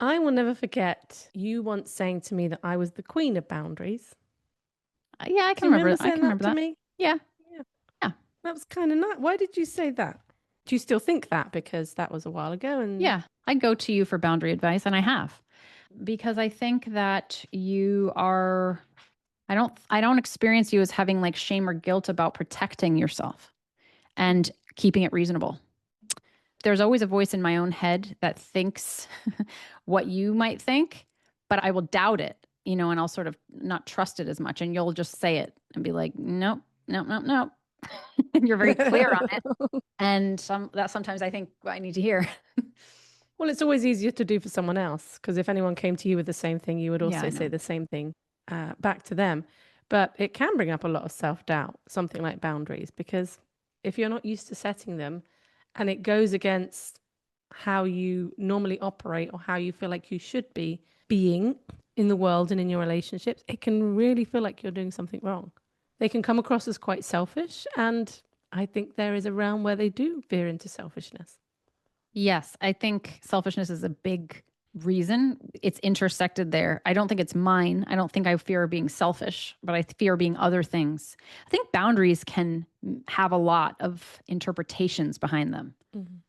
I will never forget you once saying to me that I was the queen of boundaries. Yeah, I can Can you remember. remember I saying can that remember to that. me? Yeah. Yeah, Yeah. that was kind of nice. Why did you say that? Do you still think that? Because that was a while ago and Yeah. I go to you for boundary advice, and I have, because I think that you are, I don't experience you as having like shame or guilt about protecting yourself and keeping it reasonable. There's always a voice in my own head that thinks what you might think, but I will doubt it, and I'll sort of not trust it as much. And you'll just say it and be like, nope, nope, nope, nope. And you're very clear on it. And that sometimes I think I need to hear. well, it's always easier to do for someone else because if anyone came to you with the same thing, you would Yeah, also I say know. the same thing back to them. But it can bring up a lot of self-doubt, something like boundaries, because if you're not used to setting them and it goes against how you normally operate or how you feel like you should be being in the world and in your relationships, it can really feel like you're doing something wrong. They can come across as quite selfish, and I think there is a realm where they do veer into selfishness. Yes, I think selfishness is a big reason. It's intersected there. I don't think it's mine. I don't think I fear being selfish, but I fear being other things. I think boundaries can have a lot of interpretations behind them. Mhm.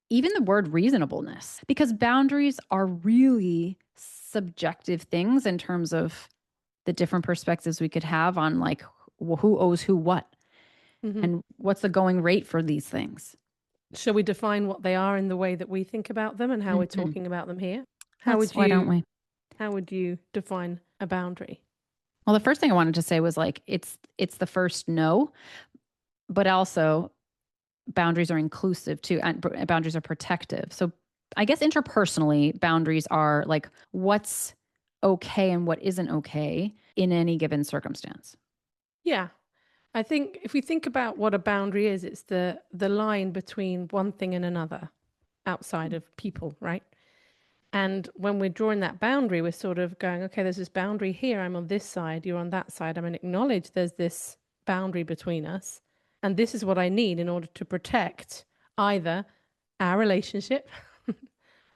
Even the word reasonableness, because boundaries are really subjective things in terms of the different perspectives we could have on like who owes who what Mhm. and what's the going rate for these things. Shall we define what they are in the way that we think about them and how we're Mhm. talking about them here? How Let's, would why don't you we? how would you define a boundary? Well, the first thing I wanted to say was like it's the first no, but also boundaries are inclusive too, and boundaries are protective. So I guess interpersonally, boundaries are like what's okay and what isn't okay in any given circumstance. Yeah, I think if we think about what a boundary is, it's the line between one thing and another outside of people, right? And when we're drawing that boundary, we're sort of going, okay, there's this boundary here. I'm on this side, you're on that side. I'm going to acknowledge there's this boundary between us. And this is what I need in order to protect either our relationship,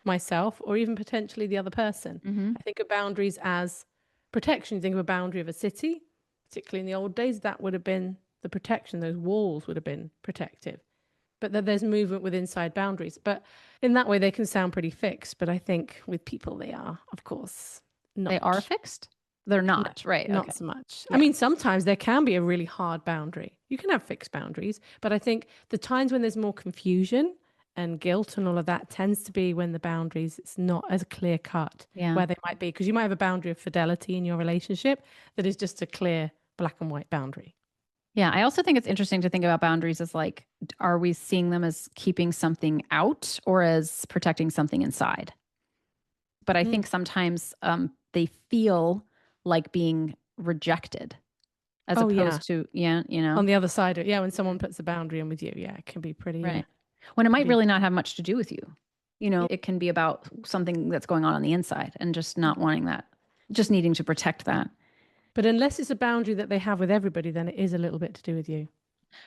myself, or even potentially the other person. Mm-hmm. I think of boundaries as protection. You think of a boundary of a city, particularly in the old days, that would have been the protection. Those walls would have been protective, but that there's movement with inside boundaries. But in that way, they can sound pretty fixed. But I think with people, they are, of course, They are not. fixed. They're No, not right. not Okay. so much. I Yeah. mean, sometimes there can be a really hard boundary. You can have fixed boundaries, but I think the times when there's more confusion and guilt and all of that tends to be when the boundaries, it's not as clear cut Yeah. where they might be. Because you might have a boundary of fidelity in your relationship that is just a clear black and white boundary. Yeah, I also think it's interesting to think about boundaries as like, are we seeing them as keeping something out or as protecting something inside? But I Mm. think sometimes they feel like being rejected as Oh, yeah. opposed to, yeah, On the other side, yeah, when someone puts a boundary in with you, yeah, it can be pretty, right. When it can might be. really not have much to do with you. It can be about something that's going on the inside and just not wanting that, just needing to protect that. But unless it's a boundary that they have with everybody, then it is a little bit to do with you.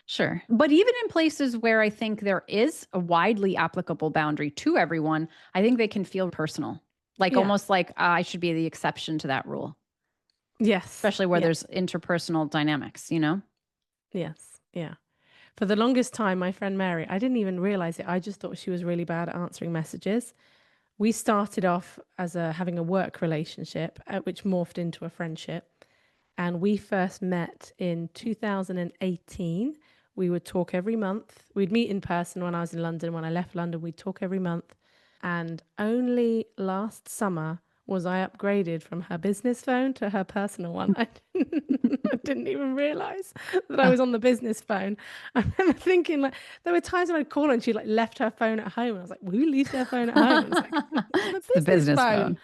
Sure. But even in places where I think there is a widely applicable boundary to everyone, I think they can feel personal, like Yeah. almost like I should be the exception to that rule, Yes. especially where Yeah. there's interpersonal dynamics. Yes. Yeah. For the longest time, my friend Mary, I didn't even realize it. I just thought she was really bad at answering messages. We started off as having a work relationship, which morphed into a friendship. And we first met in 2018. We would talk every month. We'd meet in person when I was in London. When I left London, we'd talk every month. And only last summer was I upgraded from her business phone to her personal one. I didn't even realize that I Oh, was on the business phone. I remember thinking like there were times when I'd call her and she like left her phone at home. And I was like, who leaves their phone at home? And it's like, it's on the it's the business business phone. phone.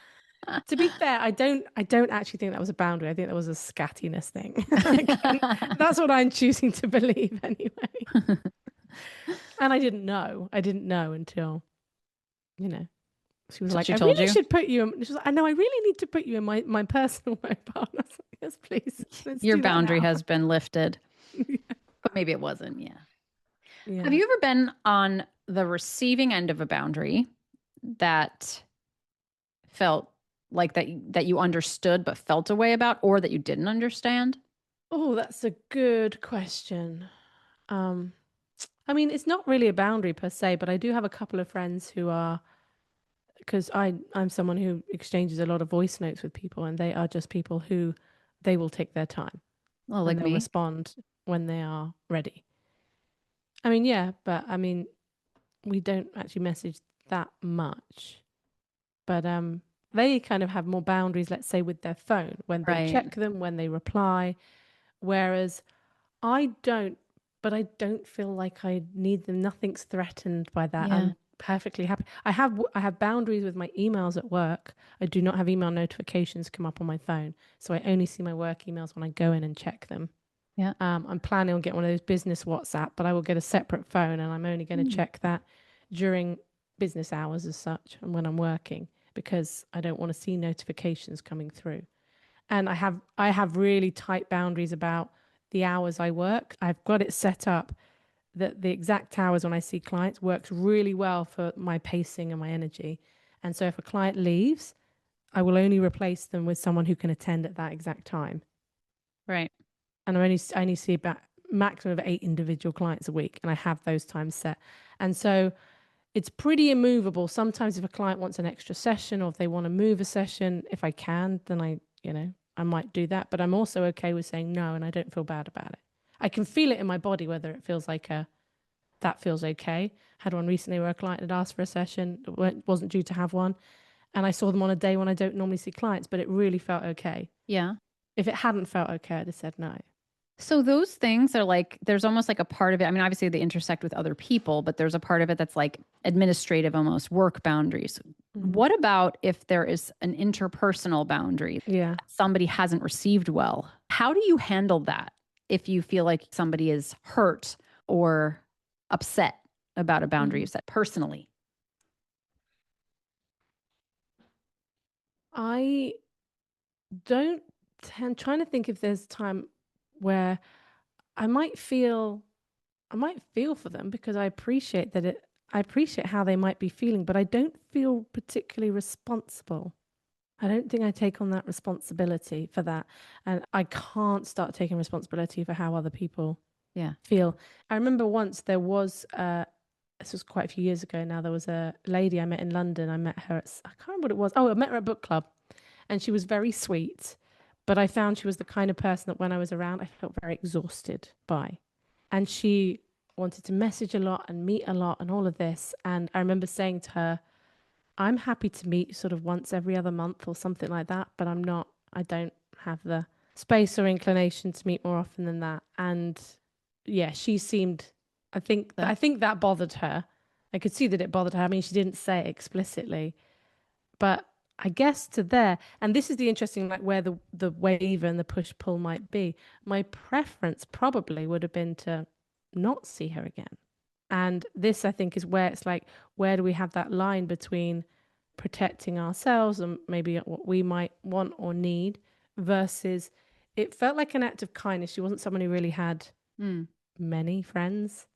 To be fair, I don't actually think that was a boundary. I think that was a scattiness thing. Like, that's what I'm choosing to believe anyway. And I didn't know. I didn't know until, you know, she was Till like, she I told really you. should put you in. She was like, I know, I really need to put you in my personal mobile. And I was like, yes, please. Let's Your do that boundary now. has been lifted, but maybe it wasn't. Yeah. Have Yeah. you ever been on the receiving end of a boundary that felt like that you understood but felt a way about, or that you didn't understand? Oh, that's a good question. Um, I mean, it's not really a boundary per se, but I do have a couple of friends who are, because I'm someone who exchanges a lot of voice notes with people, and they are just people who they will take their time Oh, and like they'll me. respond when they are ready. I mean, yeah, but I mean, we don't actually message that much. But they kind of have more boundaries, let's say, with their phone when they Right. check them, when they reply. Whereas I don't, but I don't feel like I need them. Nothing's threatened by that. Yeah. I'm perfectly happy. I have boundaries with my emails at work. I do not have email notifications come up on my phone, so I only see my work emails when I go in and check them. Yeah. I'm planning on getting one of those business WhatsApp, but I will get a separate phone, and I'm only going to Mm. check that during business hours as such and when I'm working because I don't want to see notifications coming through. And I have really tight boundaries about the hours I work. I've got it set up that the exact hours when I see clients works really well for my pacing and my energy. And so if a client leaves, I will only replace them with someone who can attend at that exact time. Right. And I only see about maximum of 8 individual clients a week, and I have those times set. And so it's pretty immovable. Sometimes if a client wants an extra session or if they want to move a session, if I can, then I might do that. But I'm also okay with saying no, and I don't feel bad about it. I can feel it in my body whether it feels like that feels okay. Had one recently where a client had asked for a session, wasn't due to have one, and I saw them on a day when I don't normally see clients, but it really felt okay. Yeah. If it hadn't felt okay, I'd have said no. So those things are like, there's almost like a part of it. I mean, obviously they intersect with other people, but there's a part of it that's like administrative, almost work boundaries. Hmm. What about if there is an interpersonal boundary Yeah. that somebody hasn't received well? How do you handle that if you feel like somebody is hurt or upset about a boundary you Hmm. set personally? I don't tend trying to think if there's time where I might feel I might feel for them because I appreciate how they might be feeling, but I don't feel particularly responsible. I don't think I take on that responsibility for that. And I can't start taking responsibility for how other people Yeah. feel. I remember once there was this was quite a few years ago now, there was a lady I met in London. I met her I can't remember what it was. Oh, I met her at book club and she was very sweet, but I found she was the kind of person that when I was around, I felt very exhausted by. And she wanted to message a lot and meet a lot and all of this. And I remember saying to her, I'm happy to meet sort of once every other month or something like that, but I don't have the space or inclination to meet more often than that. And yeah, she seemed, I That, think that bothered her. I could see that it bothered her. I mean, she didn't say it explicitly, but I guess to there, and this is the interesting, like where the wave and the push pull might be. My preference probably would have been to not see her again. And this, I think, is where it's like, where do we have that line between protecting ourselves and maybe what we might want or need versus it felt like an act of kindness. She wasn't someone who really had mm. many friends.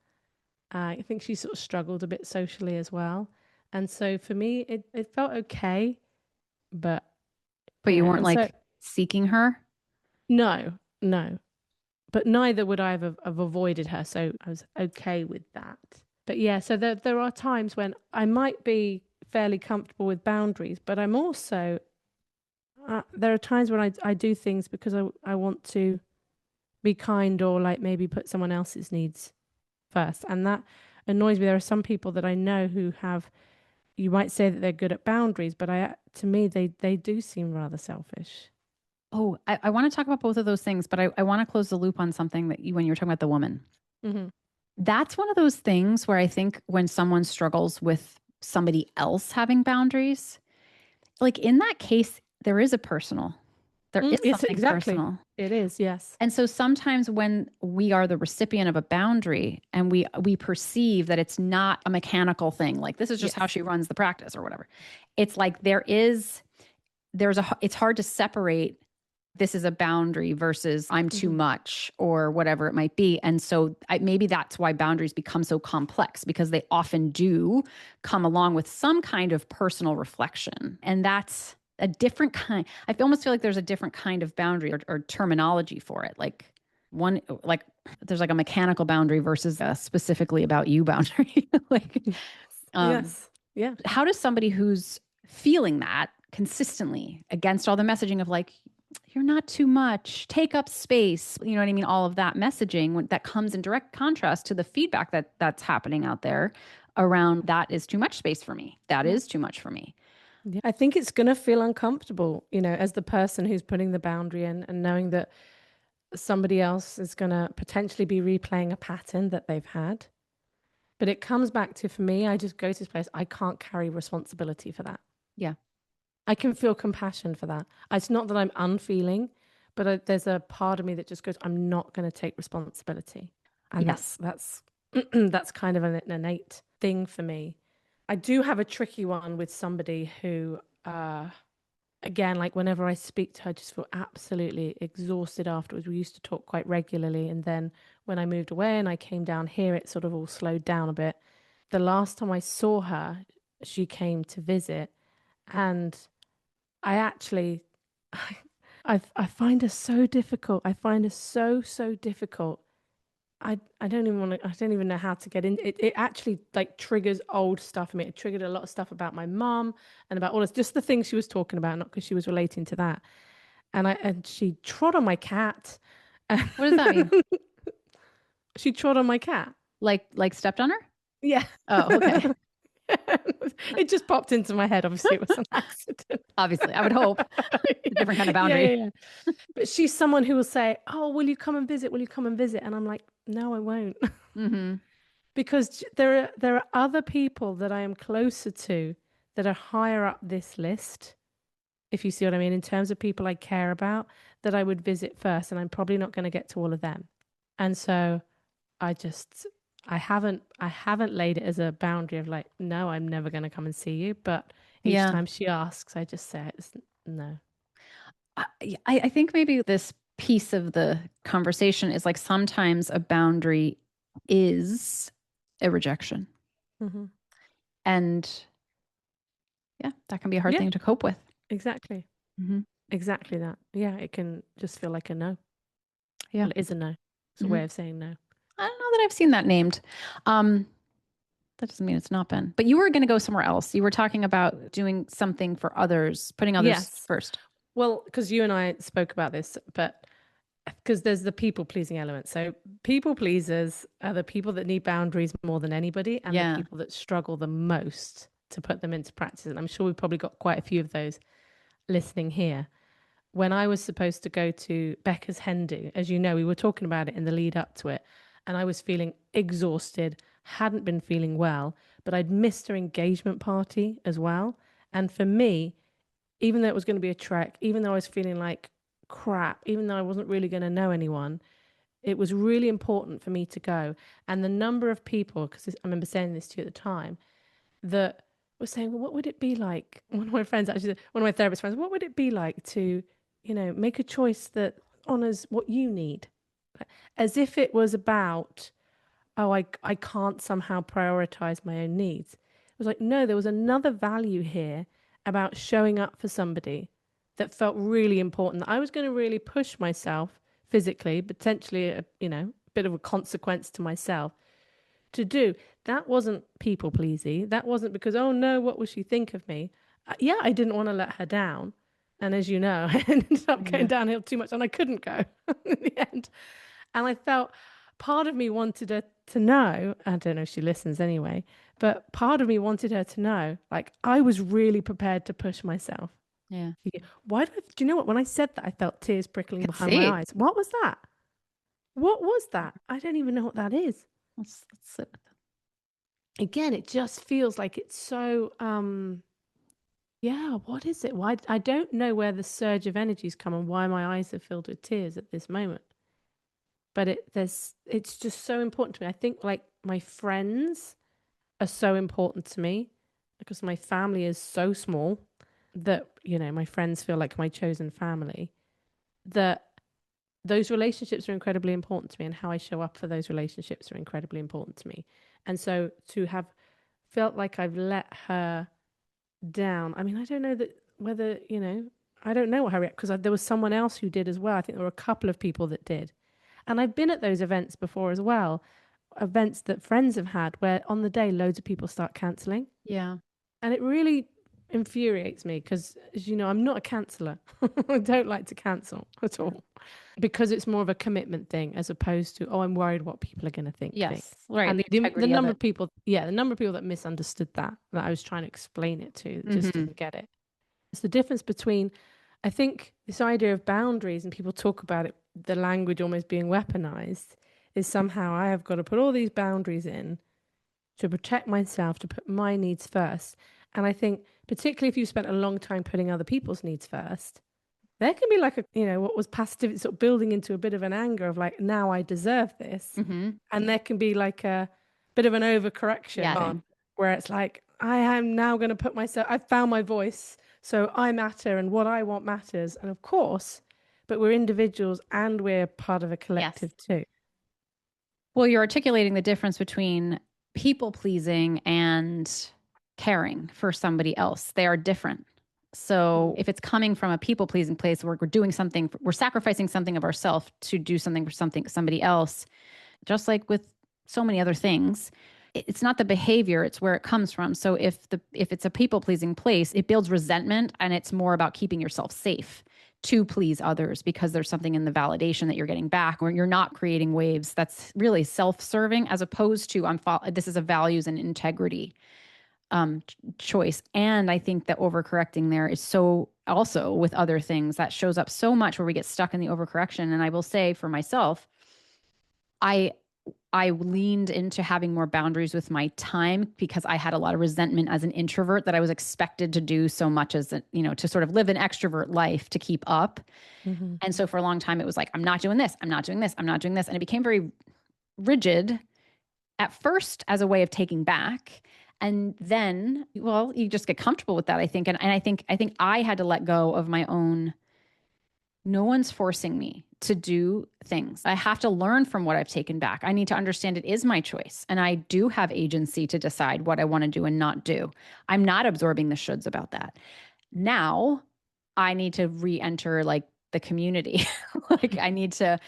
I think she sort of struggled a bit socially as well. And so for me, it felt okay, but But you yeah. weren't And so, like seeking her? no, no, but neither would I have avoided her. So I was okay with that. But yeah, so there are times when I might be fairly comfortable with boundaries, but I'm also, there are times when I do things because I want to be kind or like maybe put someone else's needs first. And that annoys me. There are some people that I know who have, you might say that they're good at boundaries, but to me, they do seem rather selfish. Oh, I want to talk about both of those things, but I want to close the loop on something that when you were talking about the woman. Hmm. That's one of those things where I think when someone struggles with somebody else having boundaries, like in that case, there is a personal, there is Yes, something exactly. personal. It is, yes. And so sometimes when we are the recipient of a boundary and we perceive that it's not a mechanical thing, like this is just how Yes. she runs the practice or whatever. It's like it's hard to separate this is a boundary versus I'm too much or whatever it might be. And so maybe that's why boundaries become so complex, because they often do come along with some kind of personal reflection. And that's a different kind. I almost feel like there's a different kind of boundary or terminology for it. Like like there's like a mechanical boundary versus a specifically about you boundary. Like, Yes. Yeah. how does somebody who's feeling that consistently against all the messaging of like, you're not too much, take up space, you know what I mean? All of that messaging that comes in direct contrast to the feedback that's happening out there around that is too much space for me. That is too much for me. Yeah. I think it's going to feel uncomfortable, as the person who's putting the boundary in and knowing that somebody else is going to potentially be replaying a pattern that they've had. But it comes back to, for me, I just go to this place. I can't carry responsibility for that. Yeah. I can feel compassion for that. It's not that I'm unfeeling, but there's a part of me that just goes, I'm not going to take responsibility. And Yes. that's that's kind of an innate thing for me. I do have a tricky one with somebody who, again, like whenever I speak to her, I just feel absolutely exhausted afterwards. We used to talk quite regularly. And then when I moved away and I came down here, it sort of all slowed down a bit. The last time I saw her, she came to visit. And I actually, I find her so difficult. I find her so difficult. I don't even want to, I don't even know how to get in. It actually like triggers old stuff in me. It triggered a lot of stuff about my mum and about all this, just the things she was talking about, not because she was relating to that. And she trod on my cat. What does that mean? She trod on my cat. Like stepped on her? Yeah. Oh, okay. It just popped into my head. Obviously, it was an accident. Obviously, I would hope. A different kind of boundary. Yeah. But she's someone who will say, "Oh, will you come and visit? Will you come and visit?" And I'm like, "No, I won't." Mm-hmm. Because there are other people that I am closer to that are higher up this list, if you see what I mean, in terms of people I care about, that I would visit first, and I'm probably not going to get to all of them. And so I just I haven't laid it as a boundary of like, no, I'm never going to come and see you. But each Yeah. time she asks, I just say no. I think maybe this piece of the conversation is like sometimes a boundary is a rejection. Hmm. And yeah, that can be a hard Yeah, thing to cope with. exactly. Mm-hmm. Exactly that. Yeah, it can just feel like a no. Yeah. Well, it is a no. It's a Mm-hmm. way of saying no. I don't know that I've seen that named. Um, that doesn't mean it's not been. But you were going to go somewhere else. You were talking about doing something for others, putting others Yes. first. Well, because you and I spoke about this, but because there's the people pleasing element. So people pleasers are the people that need boundaries more than anybody and the Yeah. people that struggle the most to put them into practice. And I'm sure we've probably got quite a few of those listening here. When I was supposed to go to Becca's hen do, as you know, we were talking about it in the lead up to it, and I was feeling exhausted, hadn't been feeling well, but I'd missed her engagement party as well. And for me, even though it was going to be a trek, even though I was feeling like crap, even though I wasn't really going to know anyone, it was really important for me to go. And the number of people, because I remember saying this to you at the time, that were saying, well, what would it be like? One of my friends, actually, one of my therapist friends, what would it be like to, make a choice that honors what you need? As if it was about, oh, I can't somehow prioritize my own needs. It was like, no, there was another value here about showing up for somebody that felt really important, that I was going to really push myself physically, potentially, a bit of a consequence to myself to do. That wasn't people pleasy. That wasn't because, oh no, what will she think of me? Yeah, I didn't want to let her down. And as you know, I ended up going Yeah. downhill too much and I couldn't go in the end. And I felt part of me wanted her to know, I don't know if she listens anyway, but part of me wanted her to know, like, I was really prepared to push myself. Yeah. Why do you know what? When I said that, I felt tears prickling Could behind my see. eyes. What was that? What was that? I don't even know what that is. Let's sit with Again, it just feels like it's so, yeah, what is it? Why I don't know where the surge of energies come and why my eyes are filled with tears at this moment. But it's just so important to me. I think like my friends are so important to me because my family is so small that, my friends feel like my chosen family. that those relationships are incredibly important to me, and how I show up for those relationships are incredibly important to me. And so to have felt like I've let her down, I mean, I don't know that whether, I don't know what her, because there was someone else who did as well. I think there were a couple of people that did. And I've been at those events before as well, events that friends have had where on the day loads of people start cancelling. Yeah. And it really infuriates me because, as you know, I'm not a canceller. I don't like to cancel at all because it's more of a commitment thing as opposed to, oh, I'm worried what people are going to think thing. Yes. Right. And The the integrity of number it. of people, yeah, the number of people that misunderstood that I was trying to explain it to, just didn't get it. It's the difference between, I think, this idea of boundaries, and people talk about it, the language almost being weaponized, is somehow I have got to put all these boundaries in to protect myself, to put my needs first. And I think, particularly if you spent a long time putting other people's needs first, there can be like what was passive, sort of building into a bit of an anger of like, now I deserve this. And there can be like a bit of an overcorrection on where it's like, I am now going to put myself, I've found my voice, so I matter and what I want matters. And of course, but we're individuals and we're part of a collective too. Well, you're articulating the difference between people pleasing and caring for somebody else. They are different. So if it's coming from a people pleasing place where we're doing something, we're sacrificing something of ourselves to do something for somebody else, just like with so many other things, it's not the behavior, it's where it comes from. So if it's a people pleasing place, it builds resentment, and it's more about keeping yourself safe to please others because there's something in the validation that you're getting back, or you're not creating waves that's really self-serving, as opposed to this is a values and integrity choice. And I think that overcorrecting there is so also with other things that shows up so much where we get stuck in the overcorrection. And I will say for myself, I leaned into having more boundaries with my time because I had a lot of resentment as an introvert that I was expected to do so much as, to sort of live an extrovert life to keep up. And so for a long time, it was like, I'm not doing this. I'm not doing this. I'm not doing this. And it became very rigid at first as a way of taking back. And then, well, you just get comfortable with that, I think. And I think I had to let go of my own. No one's forcing me to do things. I have to learn from what I've taken back. I need to understand it is my choice. And I do have agency to decide what I want to do and not do. I'm not absorbing the shoulds about that. Now I need to re-enter like the community. Like I need to,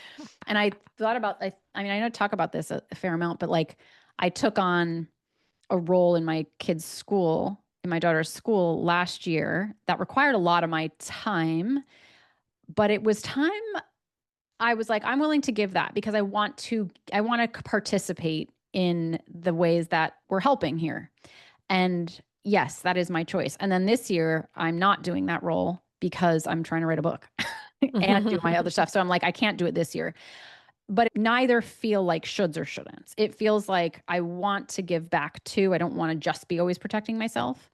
and I thought about, I mean, I know I talk about this a fair amount, but like I took on a role in my kids' school, in my daughter's school last year that required a lot of my time. But it was time I was like, I'm willing to give that because I want to participate in the ways that we're helping here. And yes, that is my choice. And then this year, I'm not doing that role because I'm trying to write a book and do my other stuff. So I'm like, I can't do it this year. But neither feel like shoulds or shouldn'ts. It feels like I want to give back too. I don't want to just be always protecting myself,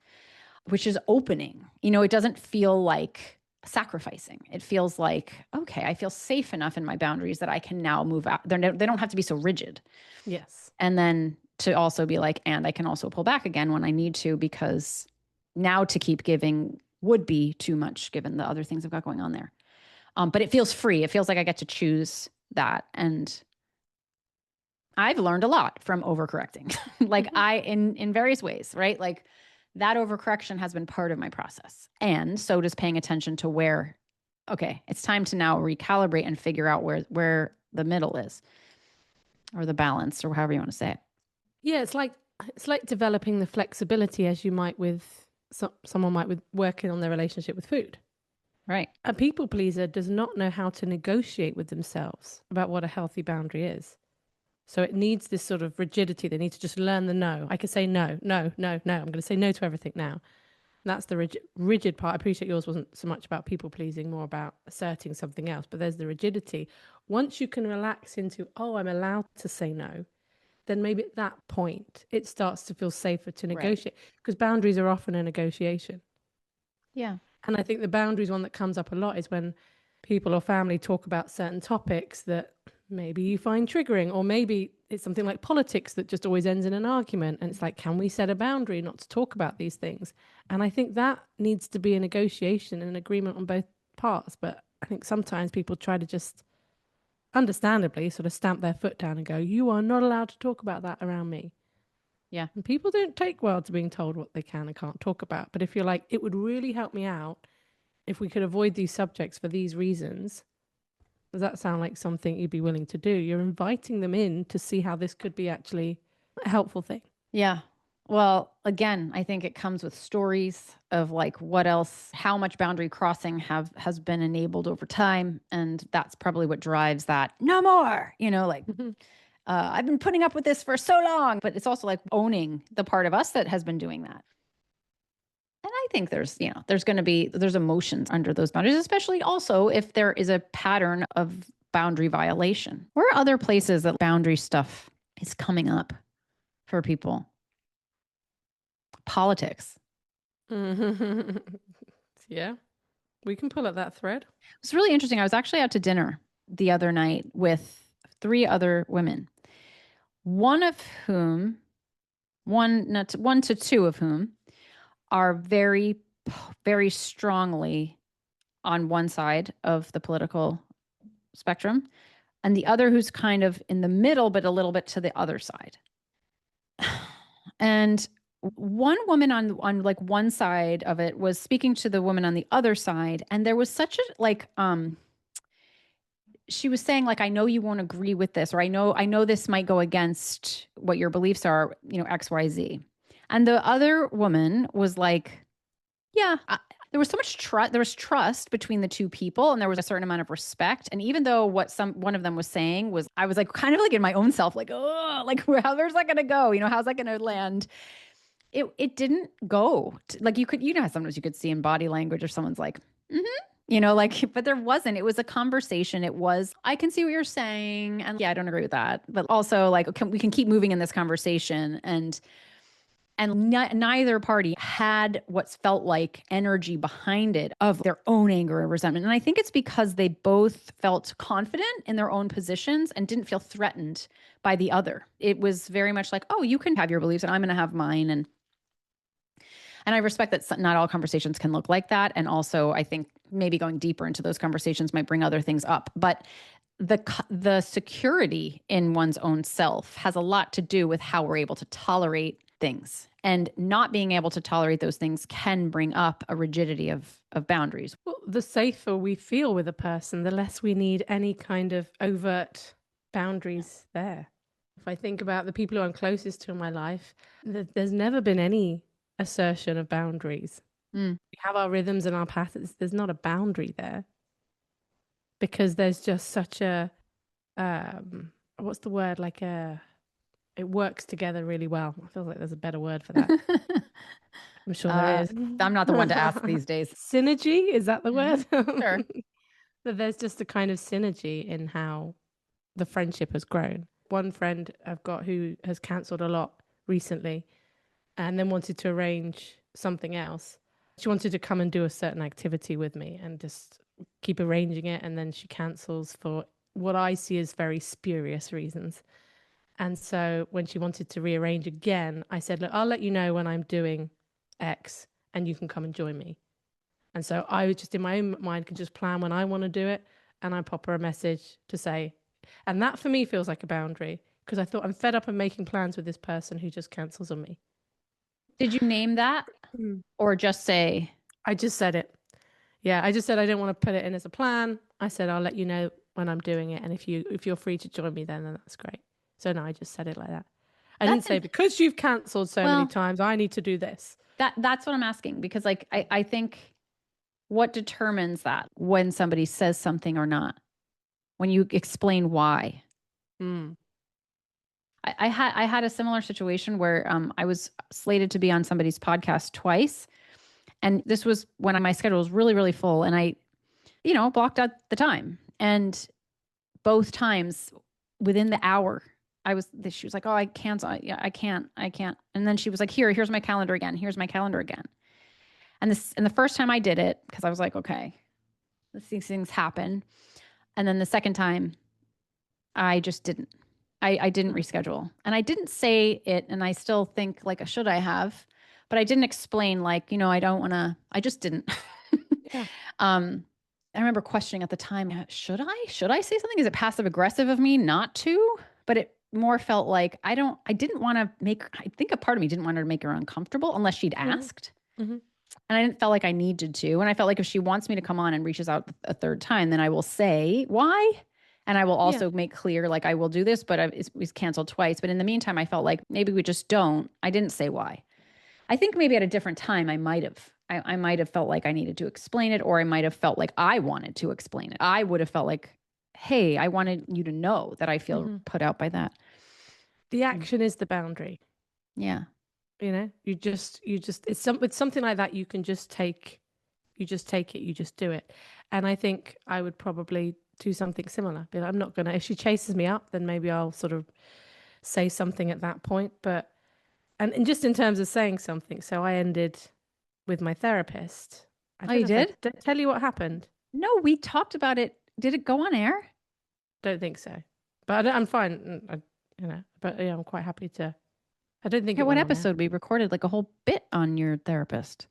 which is opening. It doesn't feel like sacrificing. It feels like, okay, I feel safe enough in my boundaries that I can now move out. They don't have to be so rigid. Yes. And then to also be like, and I can also pull back again when I need to, because now to keep giving would be too much given the other things I've got going on there. But it feels free. It feels like I get to choose that. And I've learned a lot from overcorrecting, like in various ways, right? Like that overcorrection has been part of my process. And so does paying attention to where, okay, it's time to now recalibrate and figure out where the middle is, or the balance, or however you want to say it. Yeah, it's like developing the flexibility as you might with someone might with working on their relationship with food. Right. A people pleaser does not know how to negotiate with themselves about what a healthy boundary is. So it needs this sort of rigidity. They need to just learn the no. I can say no, no, no, no. I'm going to say no to everything now. And that's the rigid part. I appreciate yours wasn't so much about people pleasing, more about asserting something else. But there's the rigidity. Once you can relax into, oh, I'm allowed to say no, then maybe at that point it starts to feel safer to negotiate, because boundaries are often a negotiation. Yeah. And I think the boundaries one that comes up a lot is when people or family talk about certain topics that maybe you find triggering, or maybe it's something like politics that just always ends in an argument. And it's like, can we set a boundary not to talk about these things? And I think that needs to be a negotiation and an agreement on both parts. But I think sometimes people try to just understandably sort of stamp their foot down and go, you are not allowed to talk about that around me. Yeah. And people don't take well to being told what they can and can't talk about. But if you're like, it would really help me out if we could avoid these subjects for these reasons, does that sound like something you'd be willing to do? You're inviting them in to see how this could be actually a helpful thing. Yeah. Well, again, I think it comes with stories of like what else, how much boundary crossing has been enabled over time. And that's probably what drives that no more, like I've been putting up with this for so long, but it's also like owning the part of us that has been doing that. And I think there's emotions under those boundaries, especially also if there is a pattern of boundary violation. Where are other places that boundary stuff is coming up for people? Politics. Yeah, we can pull at that thread. It's really interesting. I was actually out to dinner the other night with 3 other women, one of whom, one to 2 of whom are very, very strongly on one side of the political spectrum, and the other who's kind of in the middle, but a little bit to the other side. And one woman on like one side of it was speaking to the woman on the other side, and there was such a she was saying like, I know you won't agree with this, or I know this might go against what your beliefs are, XYZ. And the other woman was like, yeah, there was so much trust. There was trust between the two people, and there was a certain amount of respect. And even though what one of them was saying was, I was like, kind of like in my own self, like, oh, like where's that going to go? How's that going to land? It didn't go like how sometimes you could see in body language or someone's like, but there wasn't. It was a conversation. It was, I can see what you're saying. And yeah, I don't agree with that. But also like, we can keep moving in this conversation. And neither party had what's felt like energy behind it of their own anger or resentment. And I think it's because they both felt confident in their own positions and didn't feel threatened by the other. It was very much like, oh, you can have your beliefs and I'm going to have mine. And I respect that not all conversations can look like that. And also, I think maybe going deeper into those conversations might bring other things up. But the security in one's own self has a lot to do with how we're able to tolerate things. And not being able to tolerate those things can bring up a rigidity of boundaries. Well, the safer we feel with a person, the less we need any kind of overt boundaries there. If I think about the people who I'm closest to in my life, there's never been any assertion of boundaries. We have our rhythms and our patterns. There's not a boundary there because there's just such a what's the word, like it works together really well. I feel like there's a better word for that. I'm sure there is. I'm not the one to ask these days. Synergy, is that the word? Sure. That there's just a kind of synergy in how the friendship has grown. One friend I've got who has cancelled a lot recently and then wanted to arrange something else. She wanted to come and do a certain activity with me and just keep arranging it. And then she cancels for what I see as very spurious reasons. And so when she wanted to rearrange again, I said, look, I'll let you know when I'm doing X and you can come and join me. And so I just in my own mind could just plan when I want to do it. And I pop her a message to say, and that for me feels like a boundary because I thought I'm fed up of making plans with this person who just cancels on me. Did you name that or just say? I just said it. Yeah, I just said I didn't want to put it in as a plan. I said I'll let you know when I'm doing it, and if you're free to join me, then that's great. So no, I just said it like that. I didn't say because you've cancelled so many times, I need to do this. That's what I'm asking because like I think what determines that when somebody says something or not, when you explain why. I had a similar situation where I was slated to be on somebody's podcast twice. And this was when my schedule was really, really full. And I, blocked out the time. And both times within the hour, she was like, oh, I can't. I can't. And then she was like, here's my calendar again. Here's my calendar again. And the first time I did it, because I was like, okay, these things happen. And then the second time, I just didn't. I didn't reschedule. And I didn't say it, and I still think like, should I have? But I didn't explain like, I don't want to, I just didn't. Yeah. I remember questioning at the time, should I say something? Is it passive aggressive of me not to? But it more felt like I didn't want to I think a part of me didn't want her to make her uncomfortable unless she'd asked. Mm-hmm. And I didn't feel like I needed to. And I felt like if she wants me to come on and reaches out a third time, then I will say why. And I will also make clear, like, I will do this, but it was canceled twice. But in the meantime, I felt like maybe we just don't. I didn't say why. I think maybe at a different time, I might have. I might have felt like I needed to explain it, or I might have felt like I wanted to explain it. I would have felt like, hey, I wanted you to know that I feel put out by that. The action is the boundary. Yeah. You know, you just it's something like that. You can just take it, you just do it. And I think I would probably do something similar. But I'm not gonna, if she chases me up, then maybe I'll sort of say something at that point. But and just in terms of saying something, so I ended with my therapist. Oh, you did? Did I tell you what happened? No, we talked about it. Did it go on air? Don't think so. But I'm fine. But yeah, I'm quite happy to. I don't think. Yeah, what episode we recorded like a whole bit on your therapist?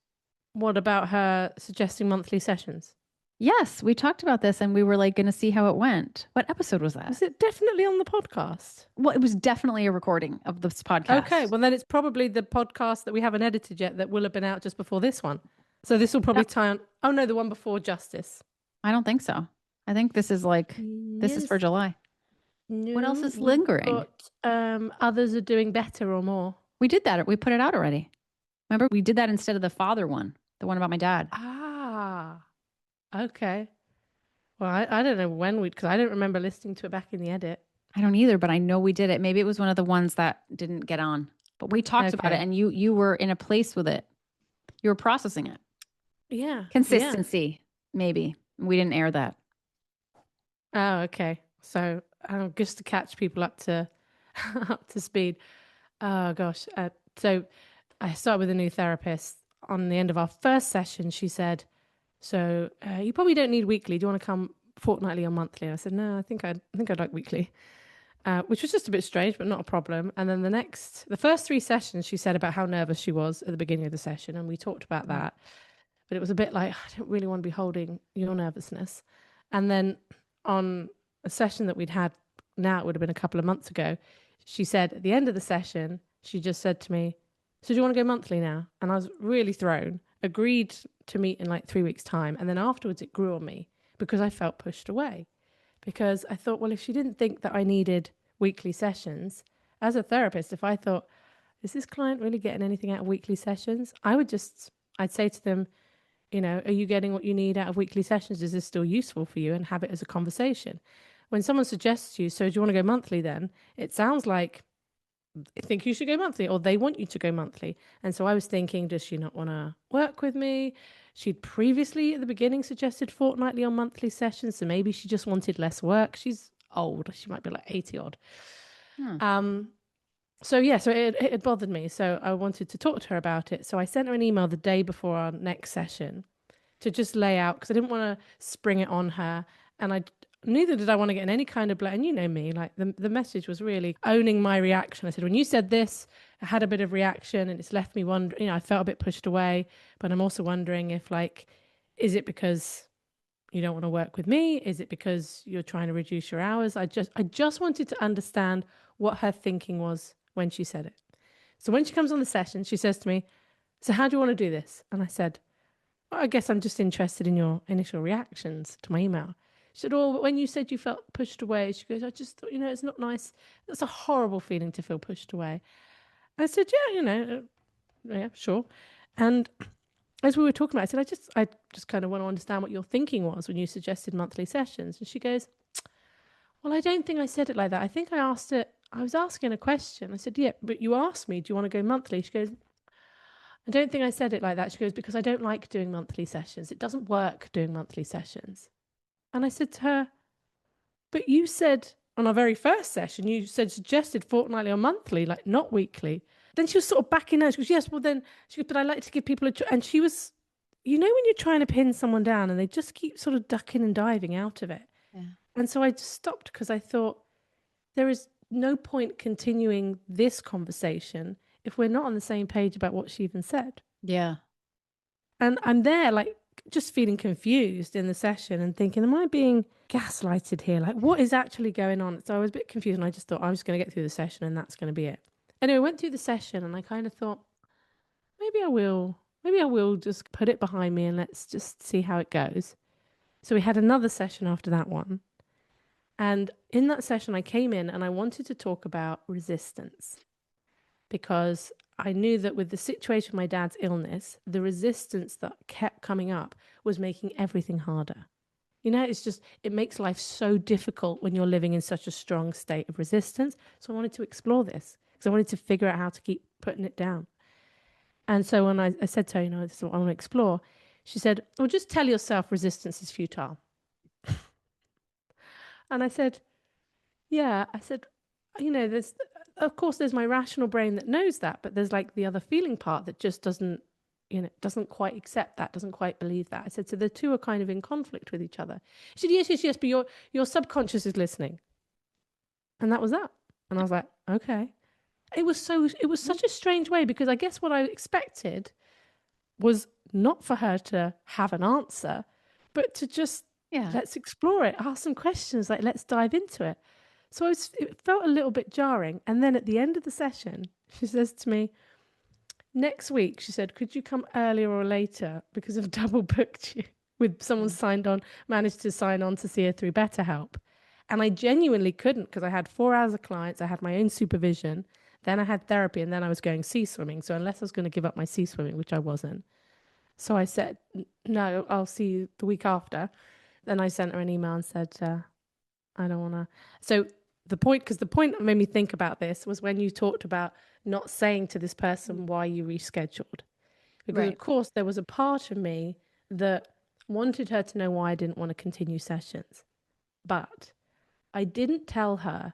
What about her suggesting monthly sessions? Yes, we talked about this and we were like going to see how it went. What episode was that? Was it definitely on the podcast? Well, it was definitely a recording of this podcast. Okay, well then it's probably the podcast that we haven't edited yet that will have been out just before this one. So this will probably tie on. Oh no, the one before Justice. I don't think so. I think this is like this is for July. No, what else is lingering? Others are doing better or more. We did that. We put it out already. Remember, we did that instead of the father one, the one about my dad. Ah, okay. Well, I don't know when because I don't remember listening to it back in the edit. I don't either, but I know we did it. Maybe it was one of the ones that didn't get on. But we talked about it, and you were in a place with it. You were processing it. Yeah. Consistency, maybe. We didn't air that. Oh, okay. So just to catch people up to speed. Oh gosh. So I started with a new therapist. On the end of our first session, she said, "So you probably don't need weekly. Do you want to come fortnightly or monthly?" And I said, "No, I think I'd like weekly," which was just a bit strange, but not a problem. And then the first 3 sessions, she said about how nervous she was at the beginning of the session, and we talked about that. But it was a bit like, I don't really want to be holding your nervousness. And then on a session that we'd had, now it would have been a couple of months ago, she said at the end of the session, she just said to me, "So do you want to go monthly now?" And I was really thrown, agreed to meet in like 3 weeks' time. And then afterwards it grew on me because I felt pushed away. Because I thought, well, if she didn't think that I needed weekly sessions, as a therapist, if I thought, is this client really getting anything out of weekly sessions? I'd say to them, are you getting what you need out of weekly sessions? Is this still useful for you? And have it as a conversation. When someone suggests to you, so do you want to go monthly then? It sounds like I think you should go monthly, or they want you to go monthly. And so I was thinking, does she not want to work with me? She'd previously at the beginning suggested fortnightly or monthly sessions. So maybe she just wanted less work. She's old. She might be like 80 odd. So it bothered me. So I wanted to talk to her about it. So I sent her an email the day before our next session to just lay out, because I didn't want to spring it on her. And neither did I want to get in any kind of blame. And you know me, like the message was really owning my reaction. I said, when you said this, I had a bit of reaction and it's left me wondering, I felt a bit pushed away, but I'm also wondering if is it because you don't want to work with me? Is it because you're trying to reduce your hours? I just wanted to understand what her thinking was when she said it. So when she comes on the session, she says to me, "So how do you want to do this?" And I said, "Well, I guess I'm just interested in your initial reactions to my email." She said, "Oh, but when you said you felt pushed away," she goes, "I just thought, it's not nice. That's a horrible feeling to feel pushed away." I said, "Yeah, yeah, sure." And as we were talking about, I said, I just kind of want to understand what your thinking was when you suggested monthly sessions. And she goes, "Well, I don't think I said it like that. I think I was asking a question." I said, "Yeah, but you asked me, do you want to go monthly?" She goes, "I don't think I said it like that." She goes, "Because I don't like doing monthly sessions. It doesn't work doing monthly sessions." And I said to her, "But you said on our very first session, you suggested fortnightly or monthly, like not weekly." Then she was sort of backing down. She goes, "Yes, well then," she goes, "but I like to give people and she was, when you're trying to pin someone down and they just keep sort of ducking and diving out of it. Yeah. And so I just stopped because I thought there is no point continuing this conversation if we're not on the same page about what she even said. Yeah. And I'm there like just feeling confused in the session and thinking, am I being gaslighted here? Like, what is actually going on? So I was a bit confused and I just thought, I'm just going to get through the session and that's going to be it. Anyway, I went through the session and I kind of thought, maybe I will just put it behind me and let's just see how it goes. So we had another session after that one. And in that session, I came in and I wanted to talk about resistance because I knew that with the situation of my dad's illness, the resistance that kept coming up was making everything harder. You know, it makes life so difficult when you're living in such a strong state of resistance. So I wanted to explore this because I wanted to figure out how to keep putting it down. And so when I said to her, this is what I want to explore, she said, well, just tell yourself resistance is futile. And I said, yeah, I said, of course, there's my rational brain that knows that, but there's like the other feeling part that just doesn't quite accept that, doesn't quite believe that. I said, so the two are kind of in conflict with each other. She said, yes, but your subconscious is listening. And that was that. And I was like, okay. It was such a strange way because I guess what I expected was not for her to have an answer, but to just, let's explore it, ask some questions, like, let's dive into it. So it felt a little bit jarring. And then at the end of the session, she says to me, next week, she said, could you come earlier or later because I've double booked you with someone managed to sign on to see her through BetterHelp. And I genuinely couldn't because I had 4 hours of clients. I had my own supervision. Then I had therapy and then I was going sea swimming. So unless I was going to give up my sea swimming, which I wasn't. So I said, no, I'll see you the week after. Then I sent her an email and said, I don't want to. So the point that made me think about this was when you talked about not saying to this person why you rescheduled. Because of course there was a part of me that wanted her to know why I didn't want to continue sessions. But I didn't tell her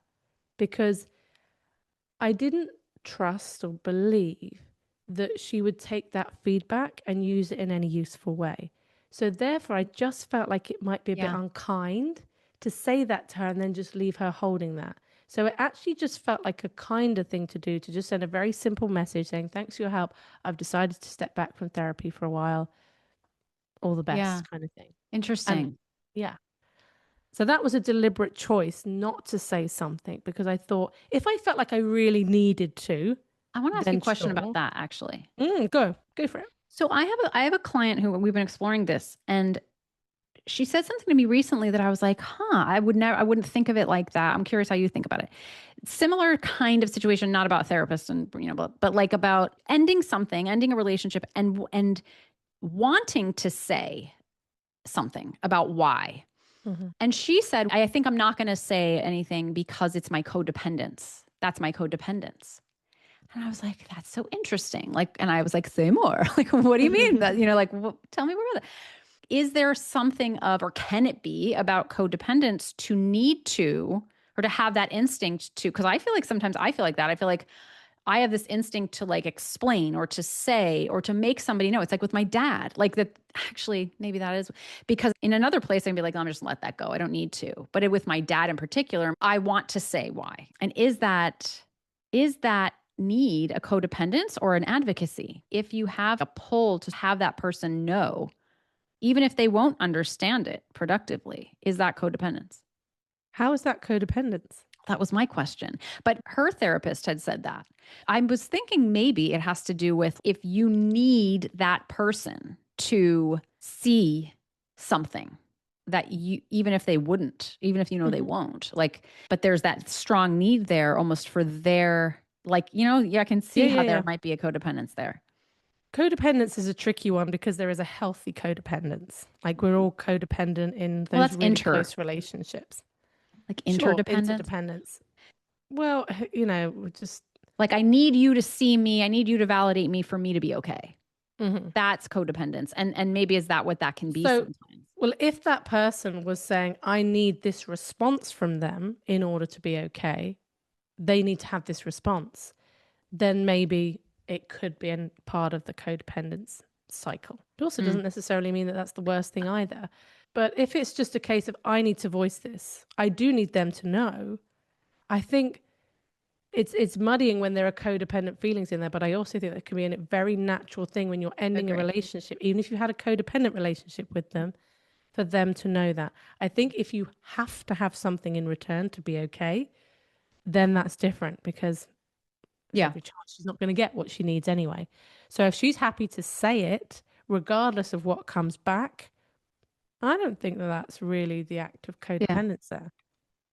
because I didn't trust or believe that she would take that feedback and use it in any useful way. So therefore, I just felt like it might be a bit unkind to say that to her and then just leave her holding that. So it actually just felt like a kinder thing to do, to just send a very simple message saying, thanks for your help. I've decided to step back from therapy for a while. All the best kind of thing. Interesting. And so that was a deliberate choice not to say something because I thought if I felt like I really needed to. I want to ask you a question about that, actually. Go for it. So I have a client who we've been exploring this, and she said something to me recently that I was like, I wouldn't think of it like that. I'm curious how you think about it. Similar kind of situation, not about therapists and, but like about ending a relationship and wanting to say something about why. Mm-hmm. And she said, I think I'm not going to say anything because it's my codependence. That's my codependence. And I was like, that's so interesting. And I was like, say more. What do you mean? That, tell me more about that. Is there something or can it be about codependence to need to, or to have that instinct to, because I feel like sometimes I feel like that. I feel like I have this instinct to explain or to say or to make somebody know. It's like with my dad, that actually maybe that is because in another place I can be like, I'm just let that go. I don't need to. But with my dad in particular, I want to say why. And is that need a codependence or an advocacy? If you have a pull to have that person know, even if they won't understand it productively, is that codependence? How is that codependence? That was my question. But her therapist had said that. I was thinking maybe it has to do with if you need that person to see something that you, even if they wouldn't, even if they won't, but there's that strong need there almost for their, I can see how there might be a codependence there. Codependence is a tricky one because there is a healthy codependence. We're all codependent in those really close relationships. Interdependence? Interdependence. Well, just... I need you to see me. I need you to validate me for me to be okay. Mm-hmm. That's codependence. And maybe is that what that can be sometimes? Well, if that person was saying, I need this response from them in order to be okay, they need to have this response, then maybe it could be a part of the codependence cycle. It also doesn't necessarily mean that that's the worst thing either. But if it's just a case of, I need to voice this, I do need them to know, I think it's muddying when there are codependent feelings in there, but I also think that can be a very natural thing when you're ending a Agree. relationship, even if you had a codependent relationship with them, for them to know that. I think if you have to have something in return to be okay, then that's different because there's Yeah. every chance she's not going to get what she needs anyway. So if she's happy to say it, regardless of what comes back, I don't think that that's really the act of Yeah. codependence there.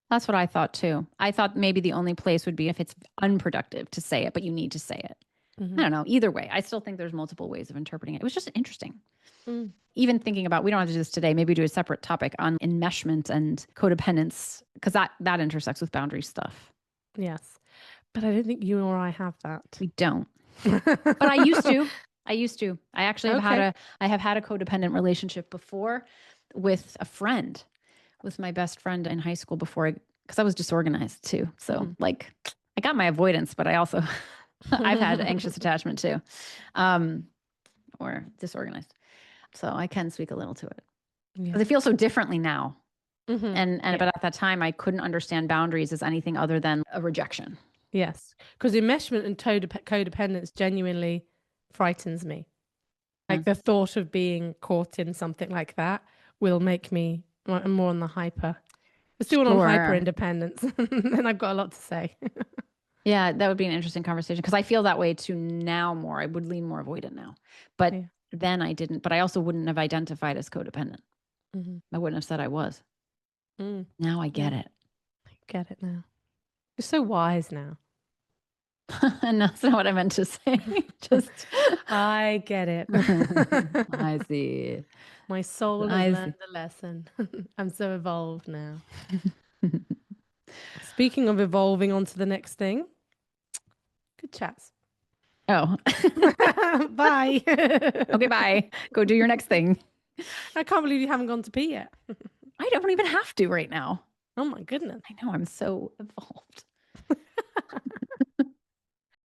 That's what I thought too. I thought maybe the only place would be if it's unproductive to say it, but you need to say it. I Hmm. don't know. Either way, I still think there's multiple ways of interpreting it. It was just interesting. Mm. Even thinking about, we don't have to do this today, maybe do a separate topic on enmeshment and codependence, because that intersects with boundary stuff. Yes. But I don't think you or I have that. We don't. But I used to. I used to. I actually Okay. have had a codependent relationship before with a friend, with my best friend in high school before, because I was disorganized too. So Mhm. like I got my avoidance, but I also I've had anxious attachment too. Um, or disorganized. So I can speak a little to it. Yeah. Because I feel so differently now. Hmm. And Yeah. but at that time I couldn't understand boundaries as anything other than a rejection. Yes. Because enmeshment and codependence genuinely frightens me. Yeah. Like the thought of being caught in something like that will make me more on the hyper. Let's do one on hyper Sure. independence. And I've got a lot to say. Yeah, that would be an interesting conversation because I feel that way too now more. I would lean more avoidant now. But Yeah. then I didn't, but I also wouldn't have identified as codependent. Hmm. I wouldn't have said I was. Mm. Now I Yeah. get it. I get it now. You're so wise now. And that's not what I meant to say. Just I get it. I see. My soul has I see. learned the lesson. I'm so evolved now. Speaking of evolving on to the next thing, good chats. Oh. Bye. Okay, bye. Go do your next thing. I can't believe you haven't gone to pee yet. I don't even have to right now. Oh my goodness. I know I'm so evolved.